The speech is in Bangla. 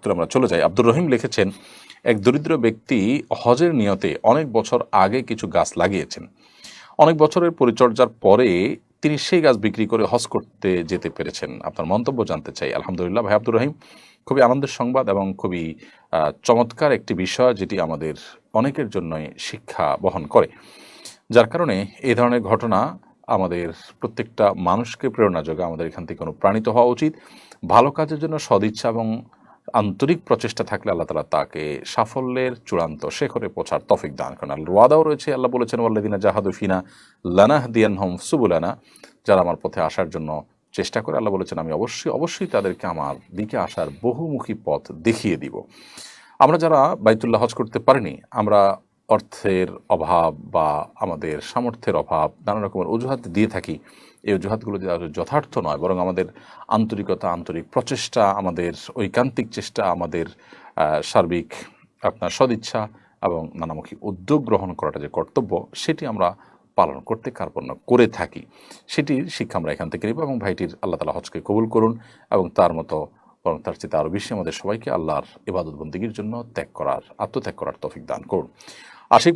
উত্তরে আমরা চলে যাই। আব্দুর রহিম লিখেছেন, এক দরিদ্র ব্যক্তি হজের নিয়তে অনেক বছর আগে কিছু গাছ লাগিয়েছেন। অনেক বছরের পরিচর্যার পরে তিনি সেই গাছ বিক্রি করে হজ করতে যেতে পেরেছেন। আপনার মন্তব্য জানতে চাই। আলহামদুলিল্লাহ ভাই আব্দুর রহিম, খুবই আনন্দের সংবাদ এবং খুবই চমৎকার একটি বিষয়, যেটি আমাদের অনেকের জন্যই শিক্ষা বহন করে। যার কারণে এই ধরনের ঘটনা আমাদের প্রত্যেকটা মানুষকে প্রেরণা যোগায়। আমাদের এখান থেকে অনুপ্রাণিত হওয়া উচিত। ভালো কাজের জন্য সদিচ্ছা এবং আন্তরিক প্রচেষ্টা থাকলে আল্লাহ তাআলা তাকে সাফল্যের চূড়ান্ত শিখরে পৌঁছার তৌফিক দান করেন। আল্লাহর ওয়াদাও রয়েছে। আল্লাহ বলেছেন, ওয়াল্লাযিনা জাহাদু ফিনা লানাহদিয়ানহুম সুবুলানা, যারা আমার পথে আসার জন্য চেষ্টা করে, আল্লাহ বলেছেন আমি অবশ্যই তাদেরকে আমার দিকে আসার বহুমুখী পথ দেখিয়ে দিব। আমরা যারা বাইতুল্লাহ হজ করতে পারিনি, আমরা অর্থের অভাব বা আমাদের সামর্থ্যের অভাব, নানা রকমের অজুহাত দিয়ে থাকি। এই অজুহাতগুলো যে যথার্থ নয়, বরং আমাদের আন্তরিকতা, আন্তরিক প্রচেষ্টা, আমাদের ঐকান্তিক চেষ্টা, আমাদের সার্বিক আপনার সদিচ্ছা এবং নানামুখী উদ্যোগ গ্রহণ করাটা যে কর্তব্য, সেটি আমরা পালন করতে কার্পণ্য করে থাকি। সেটির শিক্ষা আমরা এখান থেকে নেব এবং ভাইটির আল্লাহ তাআলা হজকে কবুল করুন এবং তার মতো বরং তার চেয়ে আরও বেশি আমাদের সবাইকে আল্লাহর ইবাদত বন্দেগীর জন্য আত্মত্যাগ করার তৌফিক দান করুন। আশিক